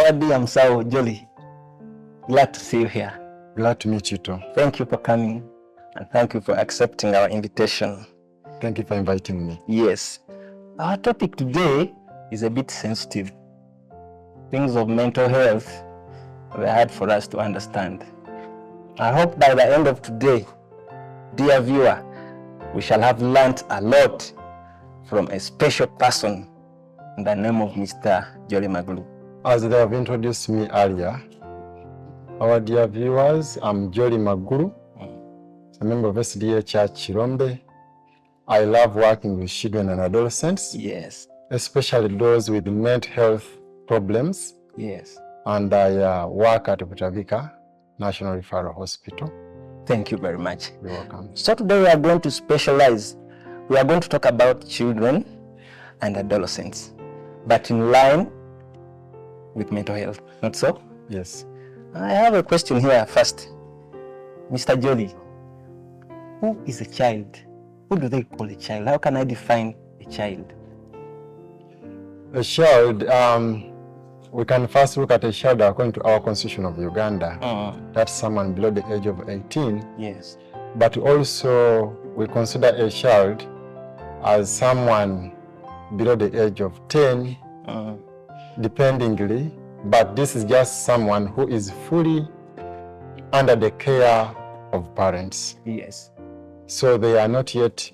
Awadi, I'm so jolly. Glad to see you here. Glad to meet you too. Thank you for coming and thank you for accepting our invitation. Thank you for inviting me. Yes. Our topic today is a bit sensitive. Things of mental health were hard for us to understand. I hope by the end of today, dear viewer, we shall have learnt a lot from a special person in the name of Mr. Jolly Maglu. As they have introduced me earlier, our dear viewers, I'm Jolly Maguru, a member of SDA Church Chirombe. I love working with children and adolescents. Yes. Especially those with mental health problems. Yes. And I work at Butavika National Referral Hospital. Thank you very much. You're welcome. So today we are going to specialize. We are going to talk about children and adolescents, but in line with mental health, not so? Yes. I have a question here first. Mr. Jolly, who is a child? Who do they call a child? How can I define a child? A child, we can first look at a child according to our Constitution of Uganda. That's someone below the age of 18. Yes. But also we consider a child as someone below the age of 10, dependingly. But this is just someone who is fully under the care of parents. Yes. So they are not yet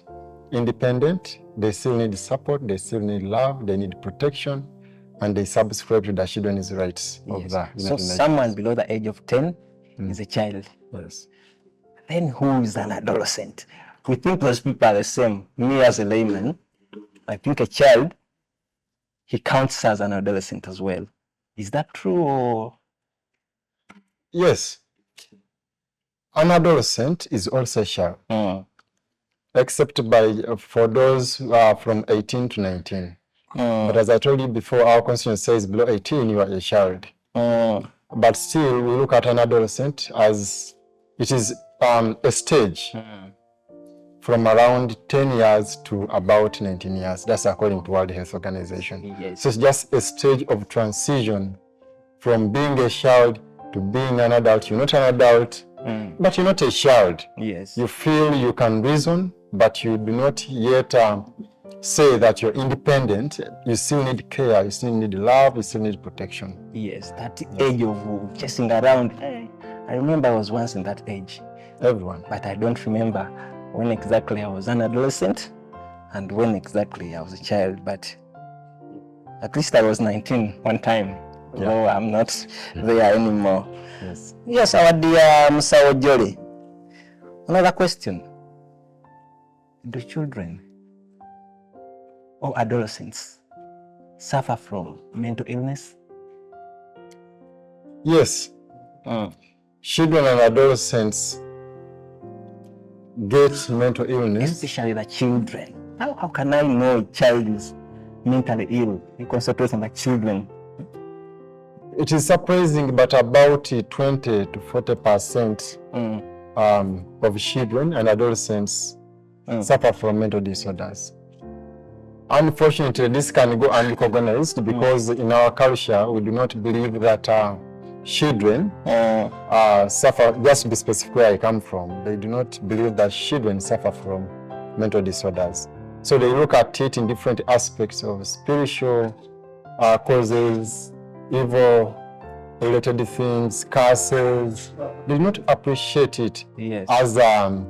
independent. They still need support, they still need love, they need protection, and they subscribe to the children's rights of the United So Nations. someone below the age of 10 is a child. Yes. Then who is an adolescent? We think those people are the same. Me as a layman, I think a child, he counts as an adolescent as well. Is that true or? Yes. An adolescent is also a child, except for those who are from 18 to 19. But as I told you before, our constitution says below 18 you are a child. But still, we look at an adolescent as it is a stage from around 10 years to about 19 years. That's according to World Health Organization. Yes. So it's just a stage of transition from being a child to being an adult. You're not an adult, but you're not a child. Yes. You feel you can reason, but you do not yet say that you're independent. You still need care, you still need love, you still need protection. Yes, that age of chasing around. I remember I was once in that age. Everyone. But I don't remember when exactly I was an adolescent and when exactly I was a child. But at least I was 19 one time. Yeah. No, I'm not there anymore. Yes. Yes, our dear Mr. Jolly. Another question. Do children or adolescents suffer from mental illness? Yes. Children and adolescents get mental illness. Especially the children. How can I know a child is mentally ill? You concentrate on the children. It is surprising, but about 20 to 40% of children and adolescents suffer from mental disorders. Unfortunately, this can go unrecognized because in our culture, we do not believe that children suffer, just to be specific where I come from, they do not believe that children suffer from mental disorders. So they look at it in different aspects of spiritual causes, evil related things, curses. They do not appreciate it as a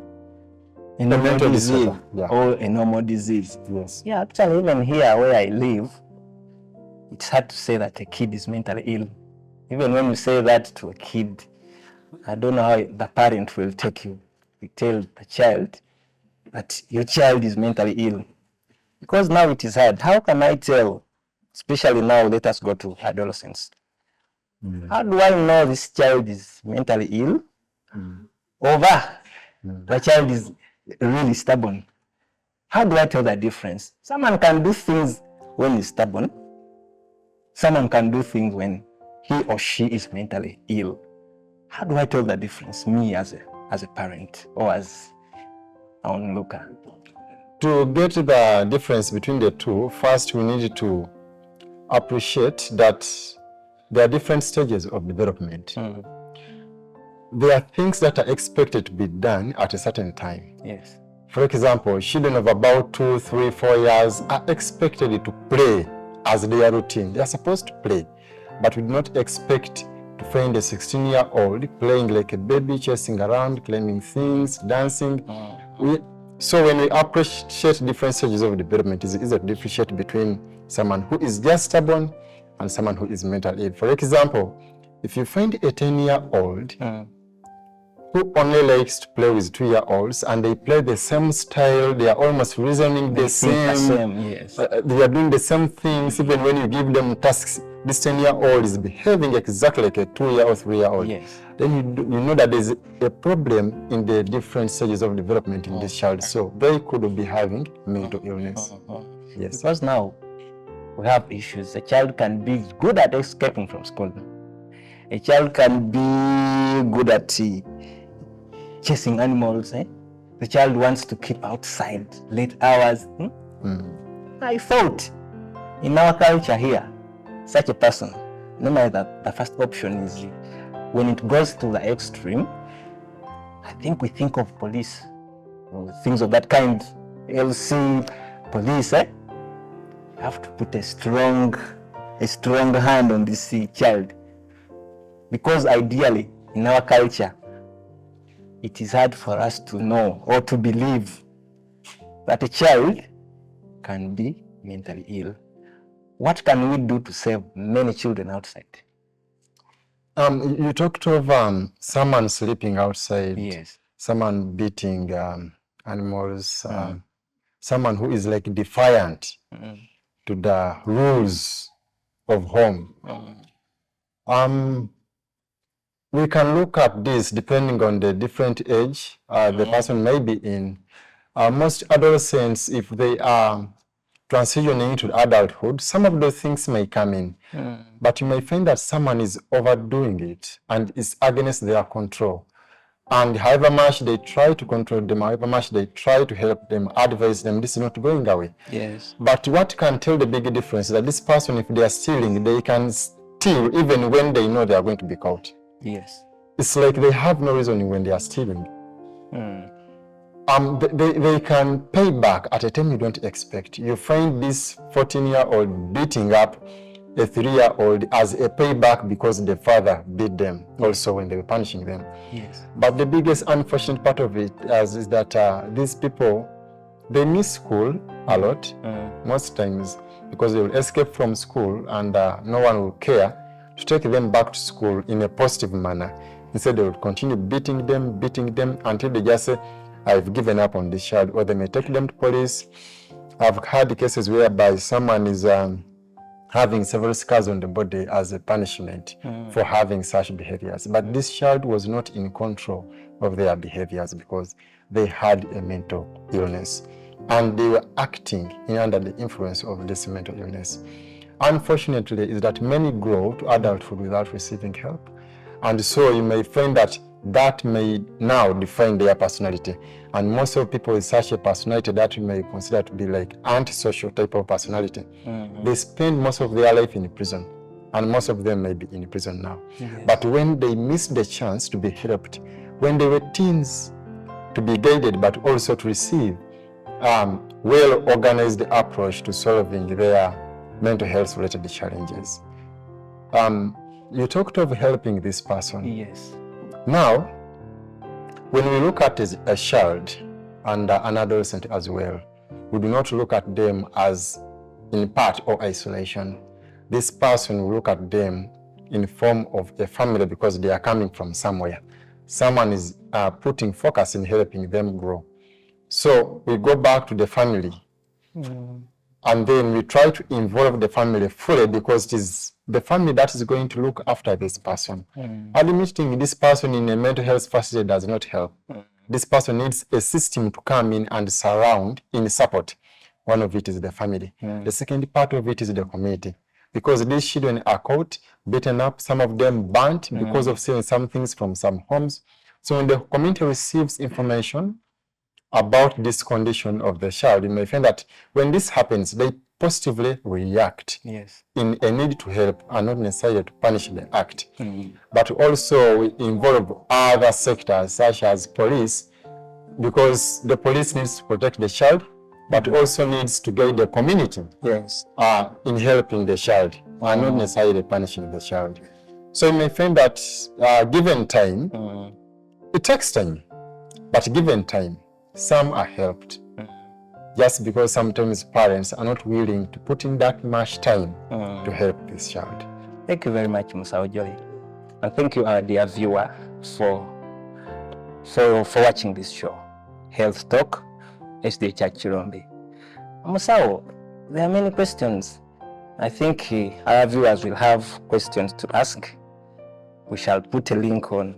mental disease or a normal disease. Yes. Yeah, actually even here where I live, it's hard to say that a kid is mentally ill. Even when you say that to a kid, I don't know how the parent will take you. You tell the child that your child is mentally ill. Because now it is hard. How can I tell? Especially now, let us go to adolescents. How do I know this child is mentally ill? Over the child is really stubborn. How do I tell the difference? Someone can do things when he's stubborn. Someone can do things when he or she is mentally ill. How do I tell the difference, me as a parent or as an onlooker? To get the difference between the two, first we need to appreciate that there are different stages of development. There are things that are expected to be done at a certain time. Yes. For example, children of about 2, 3, 4 years are expected to play as their routine. They are supposed to play, but we do not expect to find a 16-year-old playing like a baby, chasing around, climbing things, dancing. So when we appreciate different stages of development, it's easy to differentiate between someone who is just stubborn and someone who is mentally ill. For example, if you find a 10-year-old who only likes to play with 2-year-olds and they play the same style, they are almost reasoning the same, yes. They are doing the same things, even when you give them tasks, this 10-year-old is behaving exactly like a 2-year or 3-year-old. Yes. Then you know that there's a problem in the different stages of development in this child. So they could be having mental illness. Yes. Because now we have issues. A child can be good at escaping from school. A child can be good at chasing animals. The child wants to keep outside late hours. I thought in our culture here, such a person, normally the first option is when it goes to the extreme, I think we think of police or things of that kind. LC, police, have to put a strong hand on this child. Because ideally, in our culture, it is hard for us to know or to believe that a child can be mentally ill. What can we do to save many children outside? You talked of someone sleeping outside, Yes. someone beating animals, someone who is like defiant to the rules of home. We can look at this depending on the different age the person may be in. Most adolescents, if they are transitioning into adulthood, some of those things may come in. But you may find that someone is overdoing it and is against their control. And however much they try to control them, however much they try to help them, advise them, this is not going away. Yes. But what can tell the big difference is that this person, if they are stealing, they can steal even when they know they are going to be caught. Yes. It's like they have no reason when they are stealing. They can pay back at a time you don't expect. You find this 14-year-old beating up a 3-year-old as a payback because the father beat them also when they were punishing them. Yes. But the biggest unfortunate part of it is that these people, they miss school a lot, most times, because they will escape from school and no one will care to take them back to school in a positive manner. Instead, they will continue beating them until they just say, I've given up on this child, or they may take them to police. I've had cases whereby someone is having several scars on the body as a punishment for having such behaviors. But this child was not in control of their behaviors because they had a mental illness and they were acting under the influence of this mental illness. Unfortunately, is that many grow to adulthood without receiving help. And so you may find that may now define their personality. And most of people with such a personality that you may consider to be like antisocial type of personality, they spend most of their life in prison. And most of them may be in prison now. Yes. But when they miss the chance to be helped, when they were teens, to be guided, but also to receive well-organized approach to solving their mental health related challenges. You talked of helping this person. Yes. Now, when we look at a child and an adolescent as well, we do not look at them as in part or isolation. This person will look at them in form of a family because they are coming from somewhere. Someone is putting focus in helping them grow. So we go back to the family. And then we try to involve the family fully because it is the family that is going to look after this person. Admitting this person in a mental health facility does not help. This person needs a system to come in and surround in support. One of it is the family. The second part of it is the community. Because these children are caught, beaten up, some of them burnt because of seeing some things from some homes. So when the community receives information about this condition of the child, you may find that when this happens, they positively react Yes. in a need to help and not necessarily to punish the act. But also we involve other sectors such as police, because the police needs to protect the child, but also needs to guide the community Yes. in helping the child and not necessarily punishing the child. So you may find that given time, it takes time, but given time, some are helped. Just because sometimes parents are not willing to put in that much time to help this child. Thank you very much, Musao Joy. And thank you, our dear viewer, for watching this show, Health Talk, SDA Church Chirombe. Musao, there are many questions. I think our viewers will have questions to ask. We shall put a link on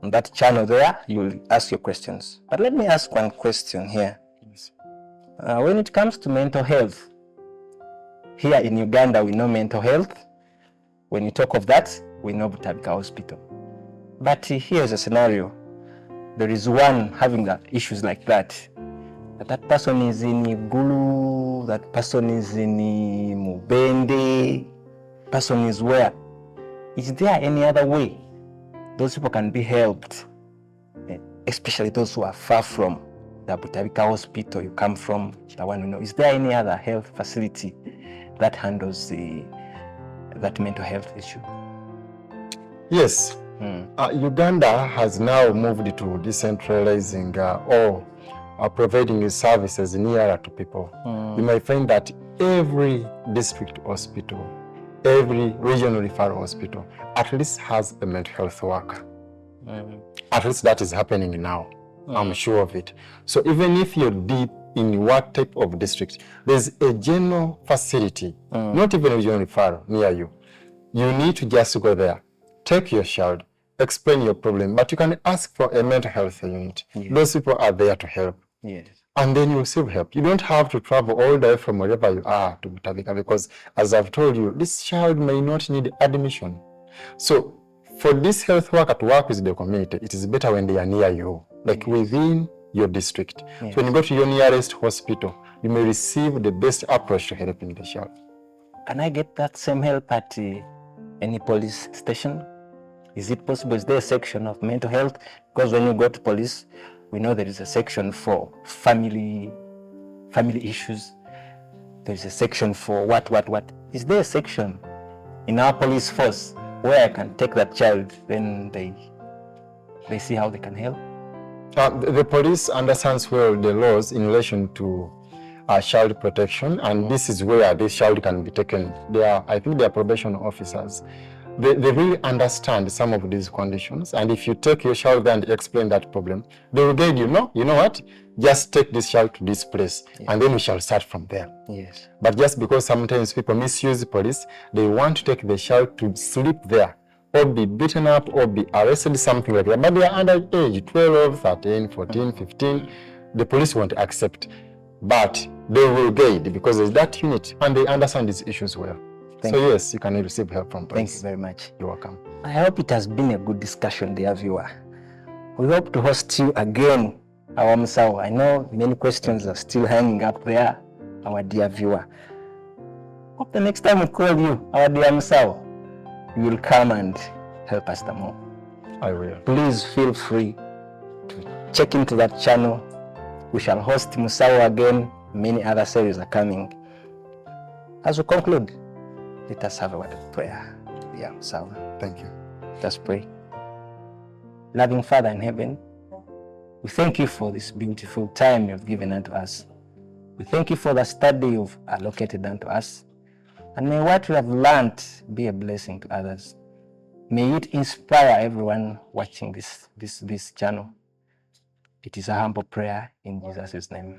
that channel there. You'll ask your questions. But let me ask one question here. When it comes to mental health, here in Uganda, we know mental health. When you talk of that, we know Butabika Hospital. But here's a scenario. There is one having issues like that. That person is in Igulu, that person is in Mubende, person is where? Is there any other way those people can be helped, especially those who are far from the Butabika Hospital you come from, the one we know? Is there any other health facility that handles that mental health issue? Yes. Uganda has now moved to decentralizing or providing services nearer to people. You might find that every district hospital, every regional referral hospital at least has a mental health worker. At least that is happening now. I'm sure of it. So even if you're deep in what type of district, there's a general facility, not even a regional referral near you. You need to just go there, take your child, explain your problem, but you can ask for a mental health unit. Yes. Those people are there to help. Yes. And then you receive help. You don't have to travel all the way from wherever you are to Butabika, because as I've told you, this child may not need admission. So for this health worker to work with the community, it is better when they are near you, like within your district. Yes. So when you go to your nearest hospital, you may receive the best approach to helping the child. Can I get that same help at any police station? Is it possible? Is there a section of mental health? Because when you go to police, we know there is a section for family issues. There's a section for what. Is there a section in our police force where I can take that child, then they see how they can help? The police understands well the laws in relation to child protection, and this is where this child can be taken. I think they are probation officers. They really understand some of these conditions, and if you take your child there and explain that problem, they will guide you. No, you know what? Just take this child to this place, and then we shall start from there. Yes. But just because sometimes people misuse the police, they want to take the child to sleep there, or be beaten up, or be arrested, something like that. But they are under age, 12, 13, 14, 15. The police won't accept. But they will guide, because there's that unit, and they understand these issues well. So yes, you can receive help from police. Thank you very much. You're welcome. I hope it has been a good discussion, dear viewer. We hope to host you again, our Musao. I know many questions are still hanging up there, our dear viewer. Hope the next time we call you, our dear Musao, you will come and help us the more. I will. Please feel free to check into that channel. We shall host Musao again. Many other series are coming. As we conclude, let us have a word of prayer. Yeah, Musao. Thank you. Let's pray. Loving Father in heaven, we thank you for this beautiful time you've given unto us. We thank you for the study you've allocated unto us. And may what we have learned be a blessing to others. May it inspire everyone watching this channel. It is a humble prayer in Jesus' name.